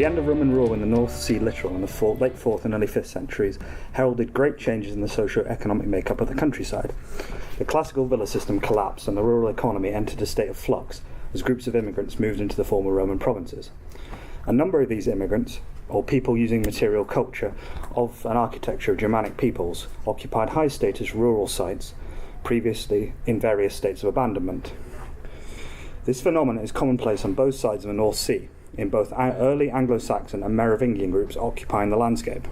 The end of Roman rule in the North Sea littoral in the late 4th and early 5th centuries heralded great changes in the socio-economic makeup of the countryside. The classical villa system collapsed and the rural economy entered a state of flux as groups of immigrants moved into the former Roman provinces. A number of these immigrants, or people using material culture of an architecture of Germanic peoples, occupied high-status rural sites previously in various states of abandonment. This phenomenon is commonplace on both sides of the North Sea, in both early Anglo-Saxon and Merovingian groups occupying the landscape.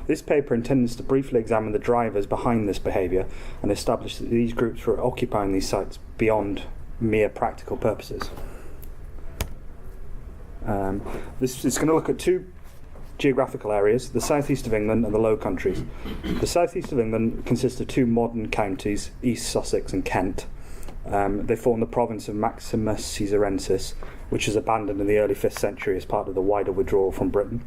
This paper intends to briefly examine the drivers behind this behaviour and establish that these groups were occupying these sites beyond mere practical purposes. This is going to look at two geographical areas, the southeast of England and the Low Countries. The southeast of England consists of two modern counties, East Sussex and Kent. They form the province of Maximus Caesarensis, which was abandoned in the early 5th century as part of the wider withdrawal from Britain,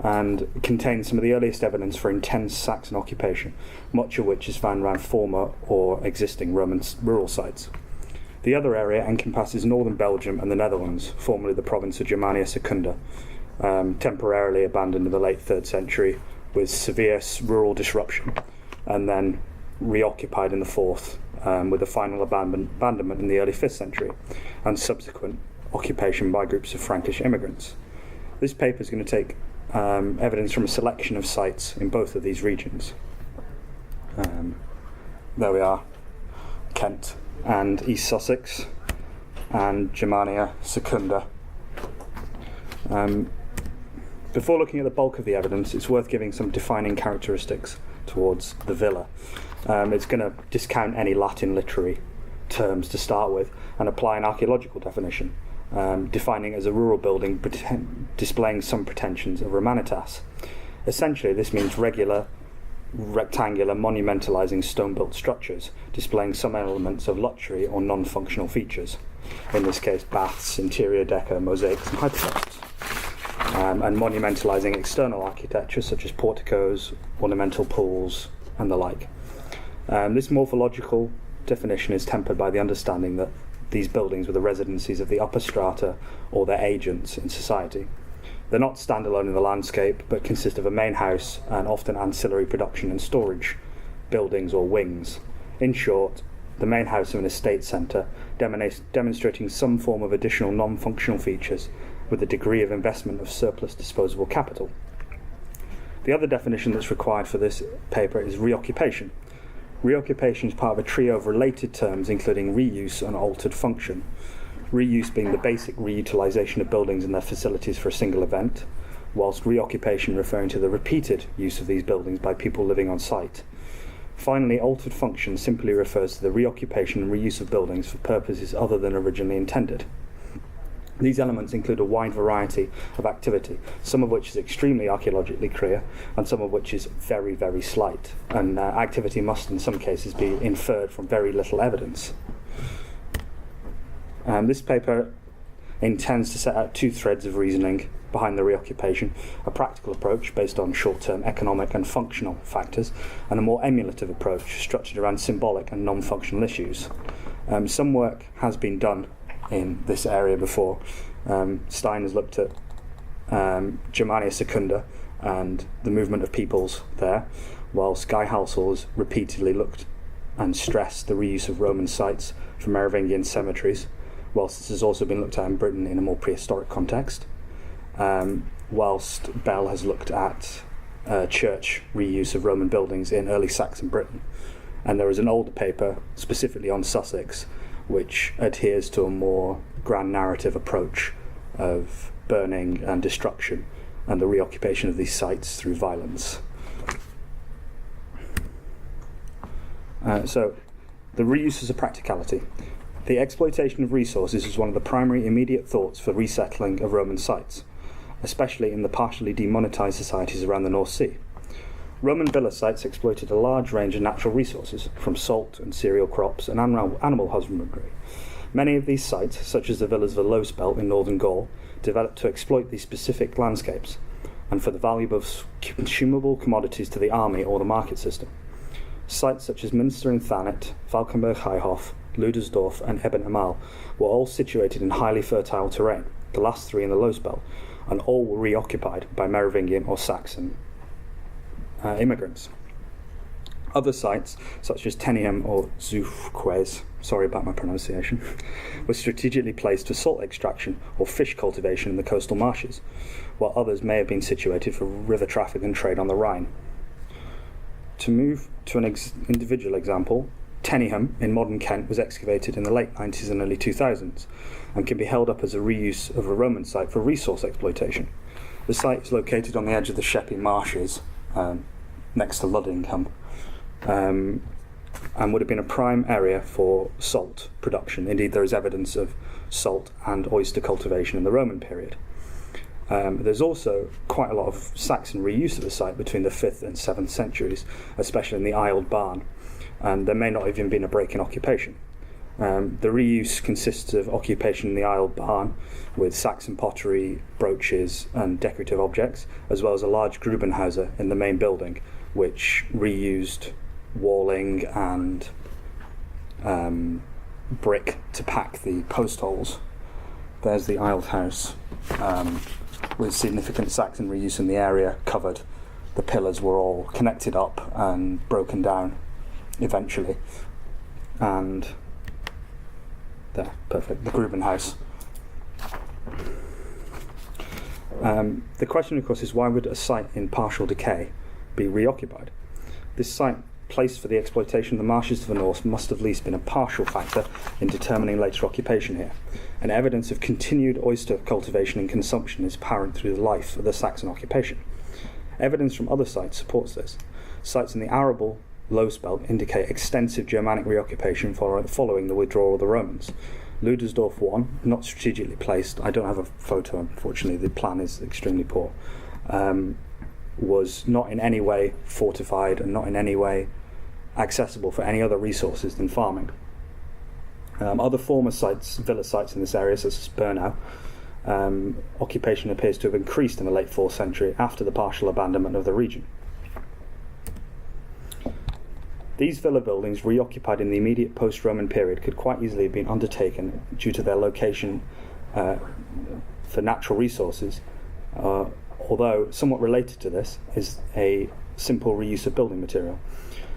and contains some of the earliest evidence for intense Saxon occupation, much of which is found around former or existing Roman rural sites. The other area encompasses northern Belgium and the Netherlands, formerly the province of Germania Secunda, temporarily abandoned in the late 3rd century with severe rural disruption, and then reoccupied in the 4th, with a final abandonment in the early 5th century, and subsequent occupation by groups of Frankish immigrants. This paper is going to take evidence from a selection of sites in both of these regions. There we are, Kent and East Sussex and Germania Secunda. Before looking at the bulk of the evidence, it's worth giving some defining characteristics towards the villa. It's going to discount any Latin literary terms to start with and apply an archaeological definition, defining as a rural building displaying some pretensions of Romanitas. Essentially, this means regular, rectangular, monumentalizing stone-built structures displaying some elements of luxury or non-functional features. In this case, baths, interior decor, mosaics, and hypostacks. And monumentalizing external architecture such as porticos, ornamental pools, and the like. This morphological definition is tempered by the understanding that these buildings were the residencies of the upper strata or their agents in society. They're not standalone in the landscape, but consist of a main house and often ancillary production and storage buildings or wings. In short, the main house of an estate centre, demonstrating some form of additional non-functional features with a degree of investment of surplus disposable capital. The other definition that's required for this paper is reoccupation. Reoccupation is part of a trio of related terms including reuse and altered function. Reuse being the basic reutilization of buildings and their facilities for a single event, whilst reoccupation referring to the repeated use of these buildings by people living on site. Finally, altered function simply refers to the reoccupation and reuse of buildings for purposes other than originally intended. These elements include a wide variety of activity, some of which is extremely archaeologically clear, and some of which is very, very slight, and activity must in some cases be inferred from very little evidence. This paper intends to set out two threads of reasoning behind the reoccupation, a practical approach based on short-term economic and functional factors, and a more emulative approach structured around symbolic and non-functional issues. Some work has been done in this area before. Stein has looked at Germania Secunda and the movement of peoples there, whilst Guy Halsall has repeatedly looked and stressed the reuse of Roman sites for Merovingian cemeteries, whilst this has also been looked at in Britain in a more prehistoric context, whilst Bell has looked at church reuse of Roman buildings in early Saxon Britain. And there is an older paper specifically on Sussex which adheres to a more grand narrative approach of burning and destruction and the reoccupation of these sites through violence. So, the reuse as a practicality. The exploitation of resources is one of the primary immediate thoughts for resettling of Roman sites, especially in the partially demonetised societies around the North Sea. Roman villa sites exploited a large range of natural resources, from salt and cereal crops and animal husbandry. Many of these sites, such as the villas of the Lowspelt in northern Gaul, developed to exploit these specific landscapes, and for the value of consumable commodities to the army or the market system. Sites such as Münster and Thanet, Valkenburg-Heihof, Ludersdorf and Eben Amal were all situated in highly fertile terrain, the last three in the Lowspelt, and all were reoccupied by Merovingian or Saxon immigrants. Other sites, such as Tenium or Zoufquez, sorry about my pronunciation, were strategically placed for salt extraction or fish cultivation in the coastal marshes, while others may have been situated for river traffic and trade on the Rhine. To move to an individual example, Tenium in modern Kent was excavated in the late 90s and early 2000s and can be held up as a reuse of a Roman site for resource exploitation. The site is located on the edge of the Sheppey Marshes, next to Luddingham, and would have been a prime area for salt production. Indeed, there is evidence of salt and oyster cultivation in the Roman period. There's also quite a lot of Saxon reuse of the site between the 5th and 7th centuries, especially in the aisled barn, and there may not have even been a break in occupation. The reuse consists of occupation in the aisled barn with Saxon pottery, brooches and decorative objects, as well as a large Grubenhaus in the main building, which reused walling and brick to pack the post holes. There's the aisled house, with significant Saxon reuse in the area covered. The pillars were all connected up and broken down eventually. And there, perfect, the Grubenhaus. The question, of course, is why would a site in partial decay be reoccupied? This site, placed for the exploitation of the marshes to the north, must have at least been a partial factor in determining later occupation here, and evidence of continued oyster cultivation and consumption is apparent through the life of the Saxon occupation. Evidence from other sites supports this. Sites in the arable low spelt indicate extensive Germanic reoccupation following the withdrawal of the Romans. Ludersdorf 1, not strategically placed, I don't have a photo unfortunately, the plan is extremely poor, was not in any way fortified and not in any way accessible for any other resources than farming. Other former sites, villa sites in this area, such as Bernau, occupation appears to have increased in the late 4th century after the partial abandonment of the region. These villa buildings, reoccupied in the immediate post-Roman period, could quite easily have been undertaken due to their location for natural resources, although somewhat related to this is a simple reuse of building material.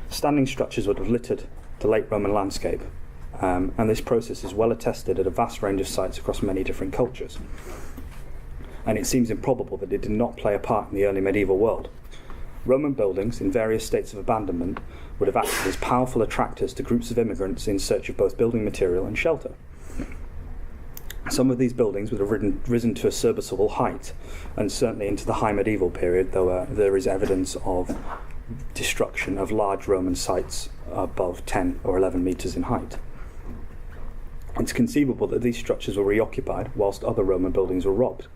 Standing structures would have littered the late Roman landscape, and this process is well attested at a vast range of sites across many different cultures. And it seems improbable that it did not play a part in the early medieval world. Roman buildings, in various states of abandonment, would have acted as powerful attractors to groups of immigrants in search of both building material and shelter. Some of these buildings would have risen to a serviceable height, and certainly into the high medieval period, though there is evidence of destruction of large Roman sites above 10 or 11 metres in height. It's conceivable that these structures were reoccupied whilst other Roman buildings were robbed.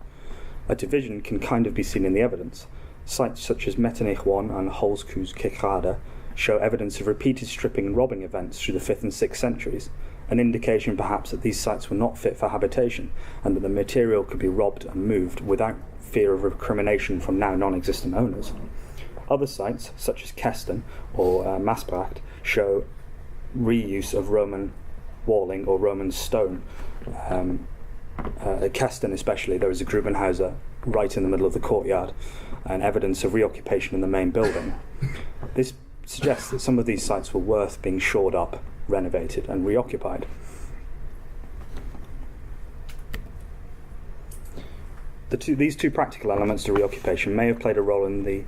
A division can kind of be seen in the evidence. Sites such as Metternich 1 and Holzkues Kirchade show evidence of repeated stripping and robbing events through the 5th and 6th centuries, an indication perhaps that these sites were not fit for habitation and that the material could be robbed and moved without fear of recrimination from now non-existent owners. Other sites, such as Kesten or Maasbracht, show reuse of Roman walling or Roman stone. At Kesten especially, there is a Grubenhaus right in the middle of the courtyard, and evidence of reoccupation in the main building. This suggests that some of these sites were worth being shored up, renovated and reoccupied. These two practical elements to reoccupation may have played a role in the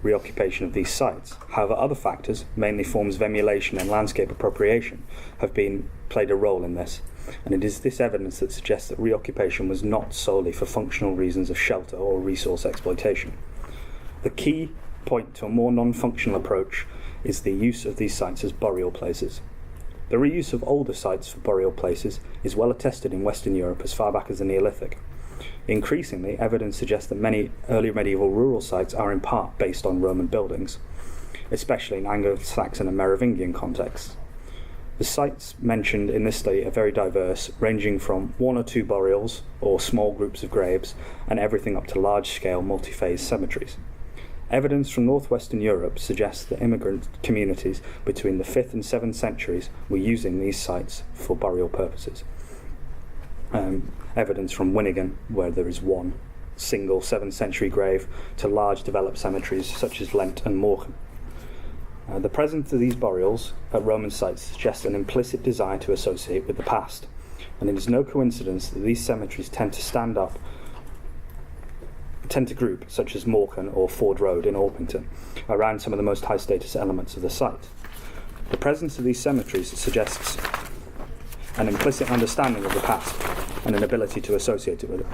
reoccupation of these sites. However, other factors, mainly forms of emulation and landscape appropriation, have played a role in this, and it is this evidence that suggests that reoccupation was not solely for functional reasons of shelter or resource exploitation. The key point to a more non-functional approach is the use of these sites as burial places. The reuse of older sites for burial places is well attested in Western Europe as far back as the Neolithic. Increasingly, evidence suggests that many early medieval rural sites are in part based on Roman buildings, especially in Anglo-Saxon and Merovingian contexts. The sites mentioned in this study are very diverse, ranging from 1 or 2 burials or small groups of graves, and everything up to large-scale multi-phase cemeteries. Evidence from northwestern Europe suggests that immigrant communities between the 5th and 7th centuries were using these sites for burial purposes. Evidence from Winnigan, where there is one single 7th century grave to large developed cemeteries such as Lent and Morecambe. The presence of these burials at Roman sites suggests an implicit desire to associate with the past, and it is no coincidence that these cemeteries tend to group, such as Morecambe or Ford Road in Orpington, around some of the most high status elements of the site. The presence of these cemeteries suggests an implicit understanding of the past and an ability to associate it with it.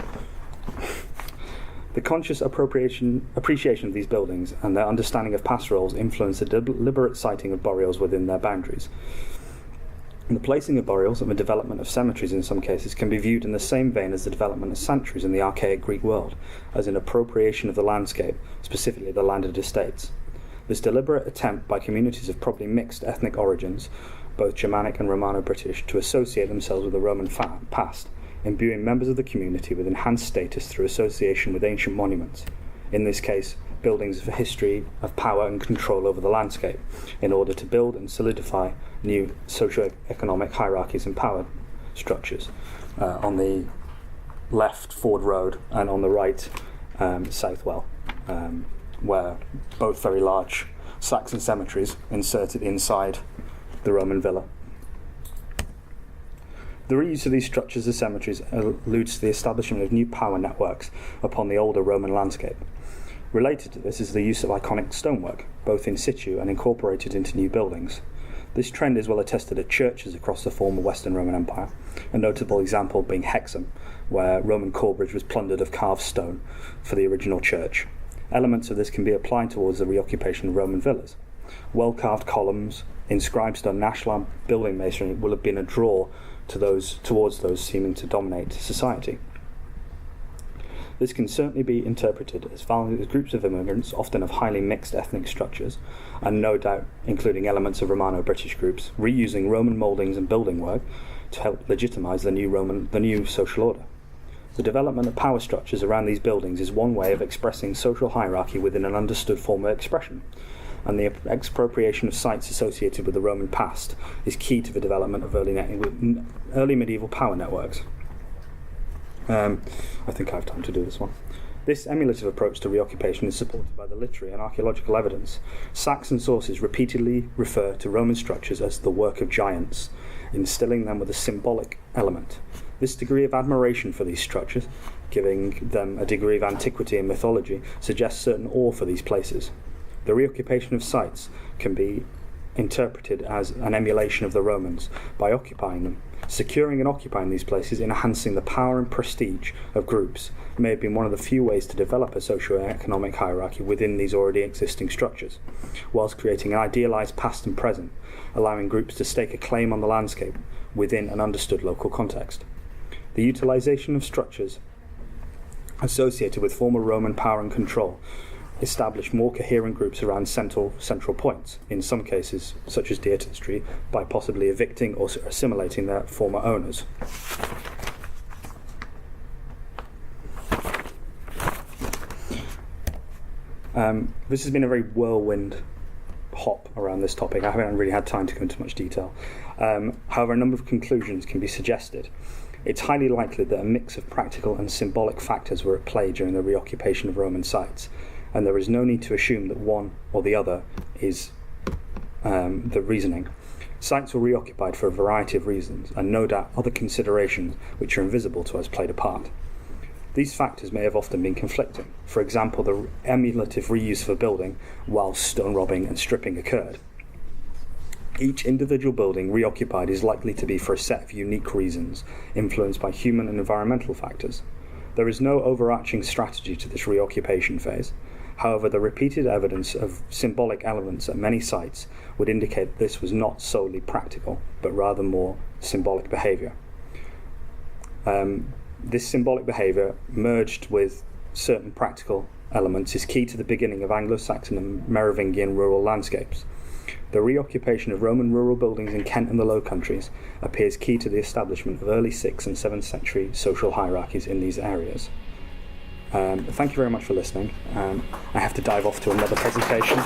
The conscious appreciation of these buildings and their understanding of past roles influence the deliberate siting of burials within their boundaries. And the placing of burials and the development of cemeteries in some cases can be viewed in the same vein as the development of sanctuaries in the archaic Greek world, as an appropriation of the landscape, specifically the landed estates. This deliberate attempt by communities of probably mixed ethnic origins, both Germanic and Romano-British, to associate themselves with the Roman past, imbuing members of the community with enhanced status through association with ancient monuments, in this case buildings of a history of power and control over the landscape, in order to build and solidify new socio-economic hierarchies and power structures. On the left, Ford Road, and on the right, Southwell, where both very large Saxon cemeteries inserted inside the Roman villa. The reuse of these structures as cemeteries alludes to the establishment of new power networks upon the older Roman landscape. Related to this is the use of iconic stonework, both in situ and incorporated into new buildings. This trend is well attested at churches across the former Western Roman Empire, a notable example being Hexham, where Roman Corbridge was plundered of carved stone for the original church. Elements of this can be applied towards the reoccupation of Roman villas. Well-carved columns, inscribed stone, and ashlar building masonry will have been a draw towards those seeming to dominate society. This can certainly be interpreted as groups of immigrants, often of highly mixed ethnic structures, and no doubt including elements of Romano-British groups, reusing Roman mouldings and building work to help legitimise the new social order. The development of power structures around these buildings is one way of expressing social hierarchy within an understood form of expression, and the expropriation of sites associated with the Roman past is key to the development of early medieval power networks. I think I have time to do this one. This emulative approach to reoccupation is supported by the literary and archaeological evidence. Saxon sources repeatedly refer to Roman structures as the work of giants, instilling them with a symbolic element. This degree of admiration for these structures, giving them a degree of antiquity and mythology, suggests certain awe for these places. The reoccupation of sites can be interpreted as an emulation of the Romans by occupying them. Securing and occupying these places, enhancing the power and prestige of groups, may have been one of the few ways to develop a socio-economic hierarchy within these already existing structures, whilst creating an idealised past and present, allowing groups to stake a claim on the landscape within an understood local context. The utilisation of structures associated with former Roman power and control establish more coherent groups around central points, in some cases, such as Deerton Street, by possibly evicting or assimilating their former owners. This has been a very whirlwind hop around this topic. I haven't really had time to go into much detail. However, a number of conclusions can be suggested. It's highly likely that a mix of practical and symbolic factors were at play during the reoccupation of Roman sites, and there is no need to assume that one or the other is the reasoning. Sites were reoccupied for a variety of reasons, and no doubt other considerations which are invisible to us played a part. These factors may have often been conflicting. For example, the emulative reuse of a building while stone robbing and stripping occurred. Each individual building reoccupied is likely to be for a set of unique reasons, influenced by human and environmental factors. There is no overarching strategy to this reoccupation phase. However, the repeated evidence of symbolic elements at many sites would indicate that this was not solely practical, but rather more symbolic behaviour. This symbolic behaviour, merged with certain practical elements, is key to the beginning of Anglo-Saxon and Merovingian rural landscapes. The reoccupation of Roman rural buildings in Kent and the Low Countries appears key to the establishment of early 6th and 7th century social hierarchies in these areas. Thank you very much for listening. I have to dive off to another presentation.